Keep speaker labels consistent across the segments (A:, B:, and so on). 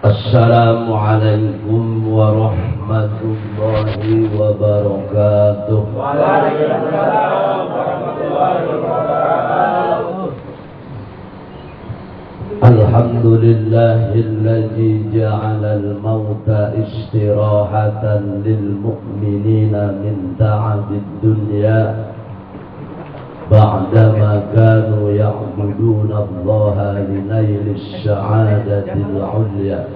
A: Assalamualaikum warahmatullahi wabarakatuh.
B: Waalaikumsalam warahmatullahi wabarakatuh.
A: Alhamdulillahilladzi ja'alal mauta istirahatan lil mu'minina min ta'abid dunya ba'dama kanu ya'buduna Allaha linailis sa'adatil 'ulya.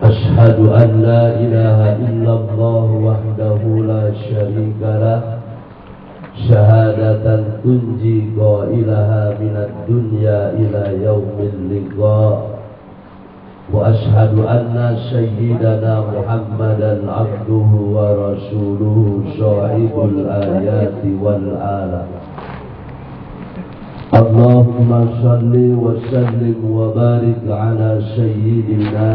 A: Ashhadu an la ilaha illallah wahdahu la syarika lah syahadatan tunji qailaha minad dunya ila yaumil liqa. Wa ashhadu anna sayyidana Muhammadan abduhu wa rasuluhu shahidul ayati wal ala. Allahumma salli wa sallim wa barik ala sayyidina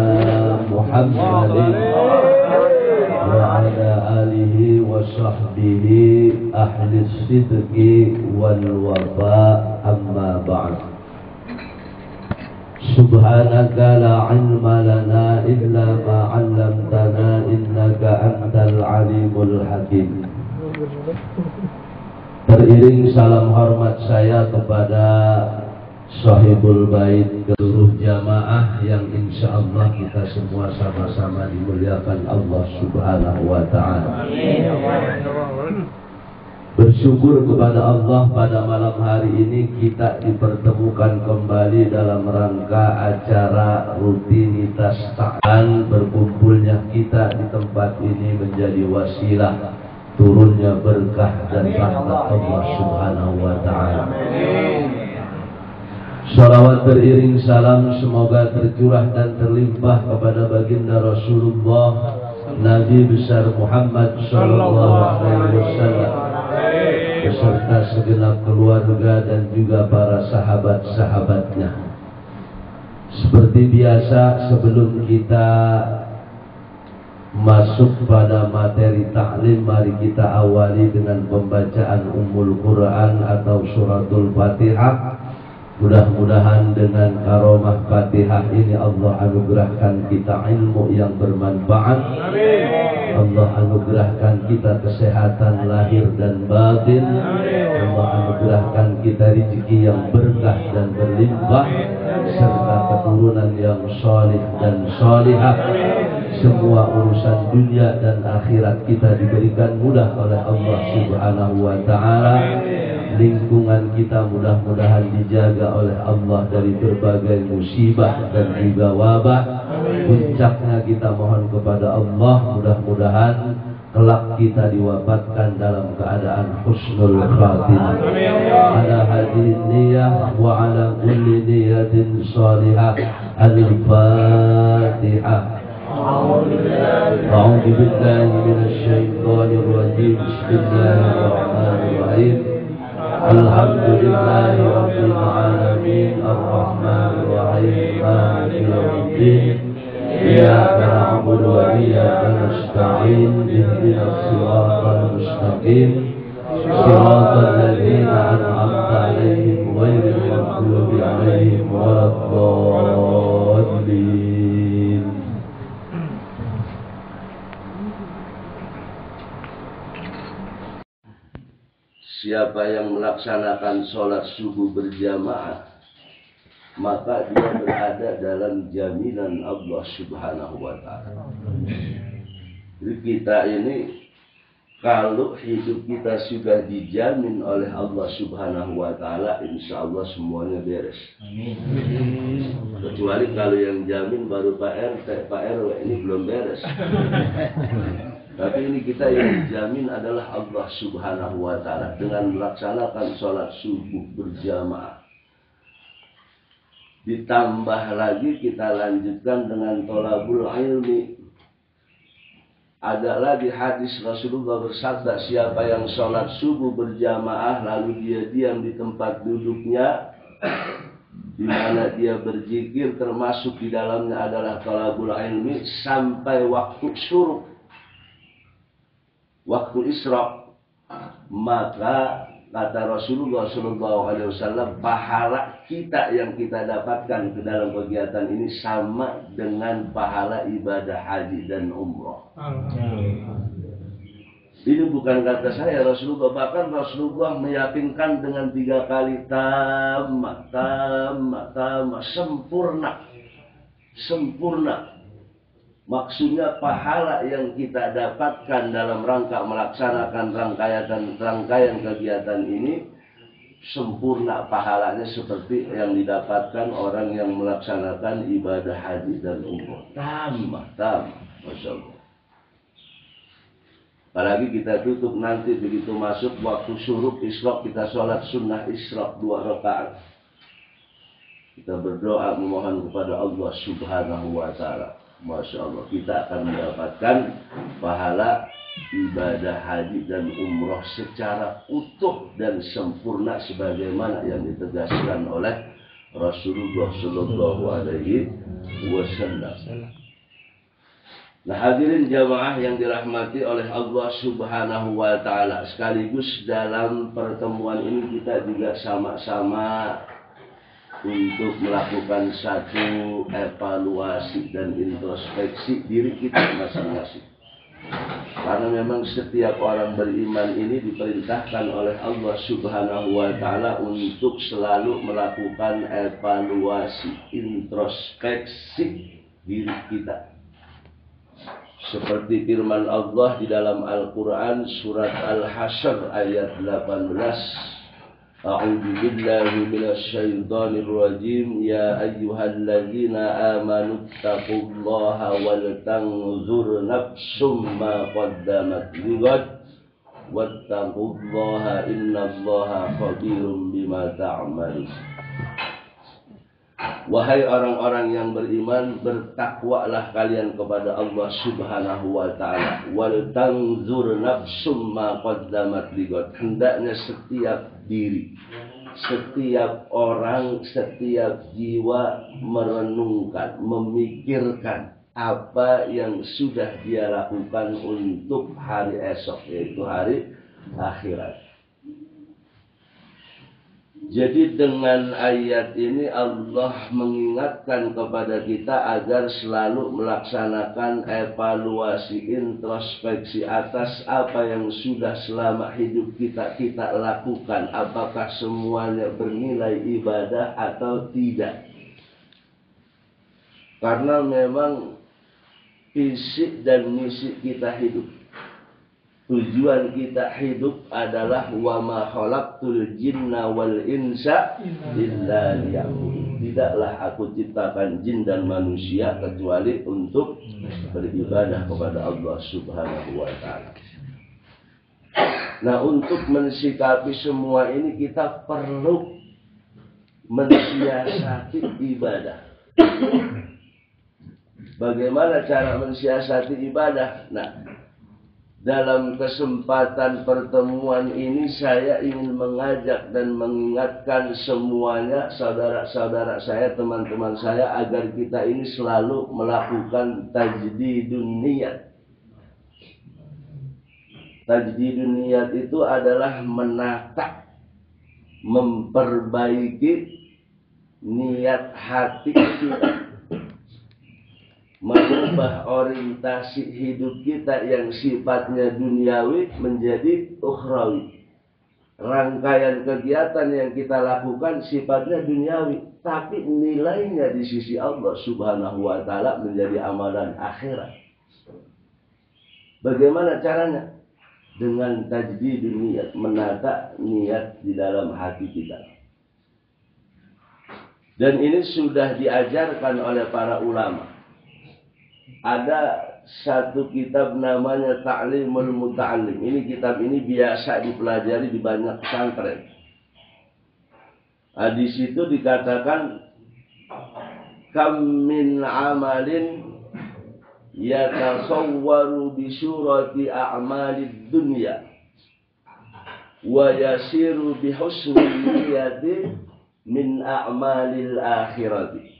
A: Muhammadin wa ala alihi wa sahbihi ahli sidqi wal wafa, amma ba'd. Subhanaka la ilma lana illa ma 'allamtana innaka antal alimul hakim. Beriring salam hormat saya kepada Sahibul Bait, seluruh jamaah yang insya Allah kita semua sama-sama dimuliakan Allah Subhanahu wa Ta'ala. Bersyukur kepada Allah pada malam hari ini kita dipertemukan kembali dalam rangka acara rutinitas ta'an. Berkumpulnya kita di tempat ini menjadi wasilah turunnya berkah dan rahmat Allah Subhanahu wa Ta'ala. Salawat beriring salam semoga tercurah dan terlimpah kepada baginda Rasulullah Nabi besar Muhammad sallallahu alaihi wasallam beserta segenap keluarga dan juga para sahabat-sahabatnya. Seperti biasa, sebelum kita masuk pada materi taklim, mari kita awali dengan pembacaan Ummul Quran atau suratul Fatihah. Mudah-mudahan dengan karomah Fatihah ini Allah anugerahkan kita ilmu yang bermanfaat. Allah anugerahkan kita kesehatan lahir dan batin. Allah anugerahkan kita rezeki yang berkah dan berlimpah serta keturunan yang salih dan salihah. Semua urusan dunia dan akhirat kita diberikan mudah oleh Allah Subhanahu wa Ta'ala. Lingkungan kita mudah-mudahan dijaga oleh Allah dari berbagai musibah dan juga wabah. Puncaknya kita mohon kepada Allah, mudah-mudahan kelak kita diwafatkan dalam keadaan husnul khatimah. Ala hadhihi niyyah wa ala kulli niyatin salihah. Al-Fatihah. A'udzu billahi minasy syaithanir rajim. Bismillahirrahmanirrahim. Alhamdulillahi rabbil alamin arrahmanir rahim maliki yaumiddin iyyaka na'budu wa iyyaka nasta'in ihdinas siratal mustaqim siratal ladzina an'amta 'alaihim ghairil maghdubi 'alaihim waladdallin. Siapa yang melaksanakan sholat subuh berjamaah, maka dia berada dalam jaminan Allah Subhanahu wa Ta'ala. Jadi kita ini, kalau hidup kita sudah dijamin oleh Allah Subhanahu wa Ta'ala, insya Allah semuanya beres. Kecuali kalau yang jamin baru Pak RT, Pak RW, ini belum beres. Tapi ini kita yang dijamin adalah Allah Subhanahu wa Ta'ala dengan melaksanakan sholat subuh berjamaah. Ditambah lagi kita lanjutkan dengan thalabul ilmi. Ada lagi hadis Rasulullah bersabda, siapa yang sholat subuh berjamaah lalu dia diam di tempat duduknya, di mana dia berzikir, termasuk di dalamnya adalah thalabul ilmi, sampai waktu syuruk, waktu Isra, maka kata Rasulullah SAW, pahala kita yang kita dapatkan ke dalam kegiatan ini sama dengan pahala ibadah haji dan umroh. Ini bukan kata saya, Rasulullah. Bahkan Rasulullah meyakinkan dengan 3 kali tamat, sempurna. Maksudnya pahala yang kita dapatkan dalam rangka melaksanakan rangkaian kegiatan ini sempurna pahalanya seperti yang didapatkan orang yang melaksanakan ibadah haji dan umroh. Tamat, Masya Allah. Apalagi kita tutup nanti begitu masuk waktu syuruk isyraq, kita sholat sunnah isyraq 2 rakaat. Kita berdoa memohon kepada Allah Subhanahu wa Ta'ala. Masya Allah, kita akan mendapatkan pahala ibadah haji dan umroh secara utuh dan sempurna sebagaimana yang ditegaskan oleh Rasulullah Shallallahu Alaihi Wasallam. Nah, hadirin jamaah yang dirahmati oleh Allah Subhanahu wa Ta'ala, sekaligus dalam pertemuan ini kita juga sama-sama untuk melakukan satu evaluasi dan introspeksi diri kita masing-masing. Karena memang setiap orang beriman ini diperintahkan oleh Allah Subhanahu wa Ta'ala untuk selalu melakukan evaluasi, introspeksi diri kita. Seperti firman Allah di dalam Al-Quran surat Al-Hasyr ayat 18. A'udzu billahi minasy syaithanir rajim. Ya ayyuhalladzina amanu taqullaha wal tanzur nafsum ma qaddamat lighad wattaqullaha innallaha khabirum bima ta'malun. Wahai orang-orang yang beriman, bertakwalah kalian kepada Allah Subhanahu wa Ta'ala. Wal tanzur nafsum ma qaddamat lighad. Hendaknya setiap diri, setiap orang, setiap jiwa merenungkan, memikirkan apa yang sudah dia lakukan untuk hari esok, yaitu hari akhirat. Jadi dengan ayat ini Allah mengingatkan kepada kita agar selalu melaksanakan evaluasi, introspeksi atas apa yang sudah selama hidup kita lakukan. Apakah semuanya bernilai ibadah atau tidak. Karena memang visi dan misi kita hidup, tujuan kita hidup adalah wa ma khalaqtul jinna wal insa illa liya'budun. Tidaklah aku ciptakan jin dan manusia kecuali untuk beribadah kepada Allah Subhanahu wa Ta'ala. Nah, untuk mensikapi semua ini kita perlu mensiasati ibadah. Bagaimana cara mensiasati ibadah? Nah, dalam kesempatan pertemuan ini saya ingin mengajak dan mengingatkan semuanya, saudara-saudara saya, teman-teman saya, agar kita ini selalu melakukan tajdidun niyat. Tajdidun niyat itu adalah menata, memperbaiki niat hati kita, mengubah orientasi hidup kita yang sifatnya duniawi menjadi ukhrawi. Rangkaian kegiatan yang kita lakukan sifatnya duniawi, tapi nilainya di sisi Allah Subhanahu wa Ta'ala menjadi amalan akhirat. Bagaimana caranya? Dengan tajdidun niat, menata niat di dalam hati kita. Dan ini sudah diajarkan oleh para ulama. Ada satu kitab namanya Ta'limul Muta'allim. Ini kitab ini biasa dipelajari di banyak pesantren. Di situ dikatakan kam min amalin yatasawwaru bi surati a'malid dunya wa yasiru bi husni niyati min a'malil akhirati.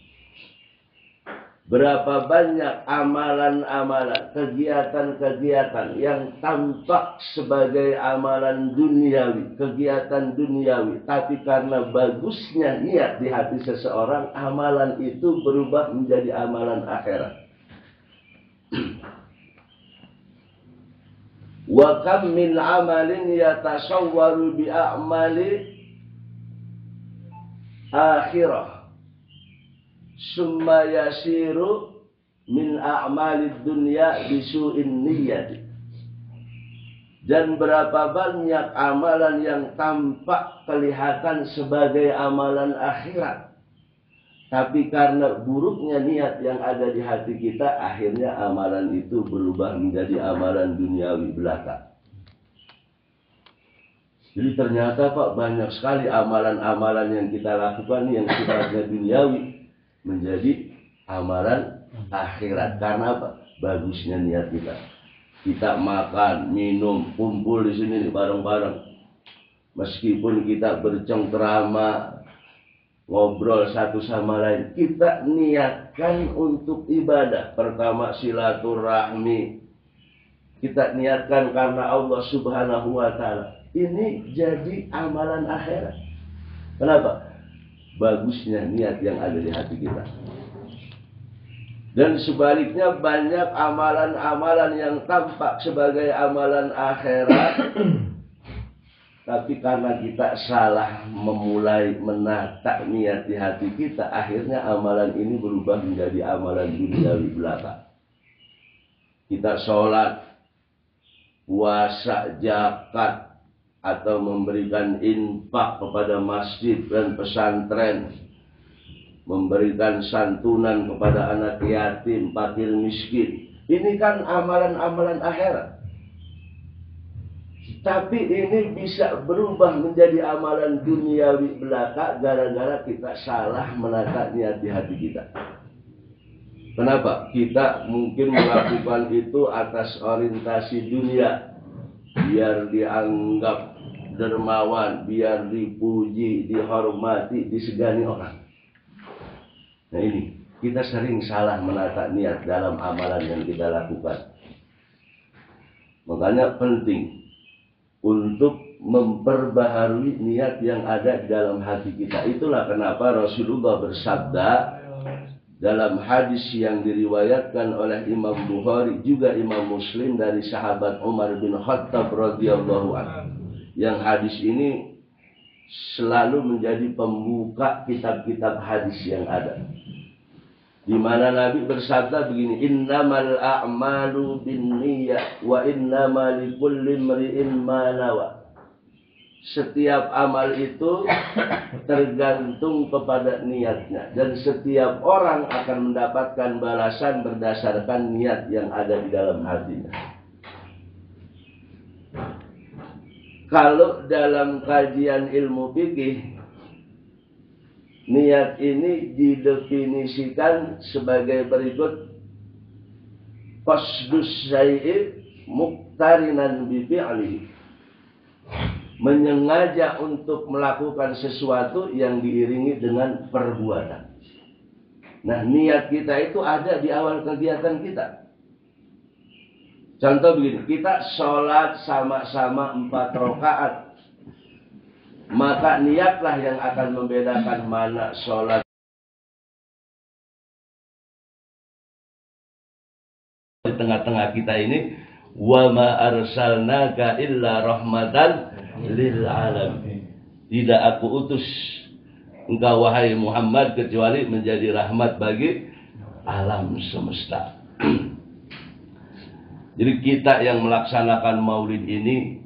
A: Berapa banyak amalan-amalan, kegiatan-kegiatan yang tampak sebagai amalan duniawi, kegiatan duniawi, tapi karena bagusnya niat di hati seseorang, amalan itu berubah menjadi amalan akhirat. Wa kam min amalin yatasawwaru bi a'mali akhirah summa yasiru min a'malid dunya bisu'in niyyati. Dan berapa banyak amalan yang tampak kelihatan sebagai amalan akhirat, tapi karena buruknya niat yang ada di hati kita, akhirnya amalan itu berubah menjadi amalan duniawi belaka. Jadi ternyata Pak, banyak sekali amalan-amalan yang kita lakukan yang sifatnya duniawi menjadi amalan akhirat. Karena apa? Bagusnya niat kita. Kita makan, minum, kumpul di sini bareng-bareng. Meskipun kita bercengkrama, ngobrol satu sama lain, kita niatkan untuk ibadah. Pertama silaturahmi, kita niatkan karena Allah Subhanahu wa Ta'ala. Ini jadi amalan akhirat. Kenapa? Bagusnya niat yang ada di hati kita. Dan sebaliknya banyak amalan-amalan yang tampak sebagai amalan akhirat, tapi karena kita salah memulai menata niat di hati kita, akhirnya amalan ini berubah menjadi amalan duniawi belaka. Kita sholat, puasa, zakat, atau memberikan infak kepada masjid dan pesantren, memberikan santunan kepada anak yatim, fakir miskin. Ini kan amalan-amalan akhirat. Tapi ini bisa berubah menjadi amalan duniawi belaka gara-gara kita salah menata niat di hati kita. Kenapa? Kita mungkin melakukan itu atas orientasi dunia, biar dianggap dermawan, biar dipuji, dihormati, disegani orang. Nah ini, kita sering salah menata niat dalam amalan yang kita lakukan. Makanya penting untuk memperbaharui niat yang ada di dalam hati kita. Itulah kenapa Rasulullah bersabda dalam hadis yang diriwayatkan oleh Imam Bukhari juga Imam Muslim dari sahabat Umar bin Khattab radhiyallahu anhu. Yang hadis ini selalu menjadi pembuka kitab-kitab hadis yang ada. Di mana Nabi bersabda begini, innamal a'malu binniyat wa innamal likulli imri'in ma nawa. Setiap amal itu tergantung kepada niatnya, dan setiap orang akan mendapatkan balasan berdasarkan niat yang ada di dalam hatinya. Kalau dalam kajian ilmu fikih, niat ini didefinisikan sebagai berikut: qasdus syai'i muqtarinan bi fi'lihi. Menyengaja untuk melakukan sesuatu yang diiringi dengan perbuatan. Nah, niat kita itu ada di awal kegiatan kita. Contoh begini, kita sholat sama-sama 4 rakaat. Maka niatlah yang akan membedakan mana sholat di tengah-tengah kita ini. Wa ma arsalnaka illa rahmatan lil alamin. Tidak aku utus engkau wahai Muhammad kecuali menjadi rahmat bagi alam semesta. Jadi kita yang melaksanakan maulid ini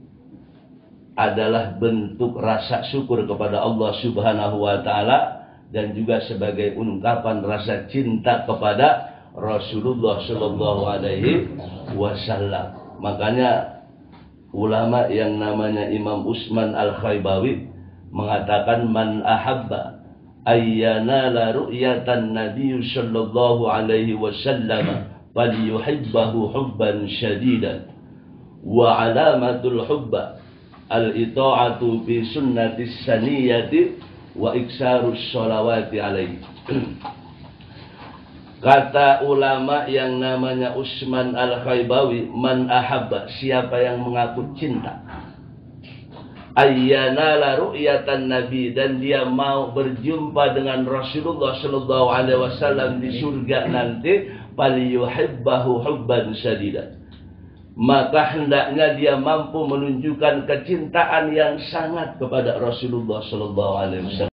A: adalah bentuk rasa syukur kepada Allah Subhanahu wa Ta'ala, dan juga sebagai ungkapan rasa cinta kepada Rasulullah Sallallahu Alaihi Wasallam. Makanya ulama yang namanya Imam Utsman Al-Khaybawi mengatakan, man ahabba ayyana la ru'yatan Nabi Sallallahu Alaihi Wasallam falyuhibbahu hubban syadidan wa alamatul hubba al-ita'atu bi sunnatis saniyati wa iksarus sholawati alaihi. Kata ulama yang namanya Utsman Al-Khaybawi, man ahabba, siapa yang mengaku cinta, ayyana la ru'yatan nabi, dan dia mau berjumpa dengan Rasulullah sallallahu alaihi wasallam di surga nanti, falyuhibbahu hubban syadidan, maka hendaknya dia mampu menunjukkan kecintaan yang sangat kepada Rasulullah sallallahu alaihi wasallam.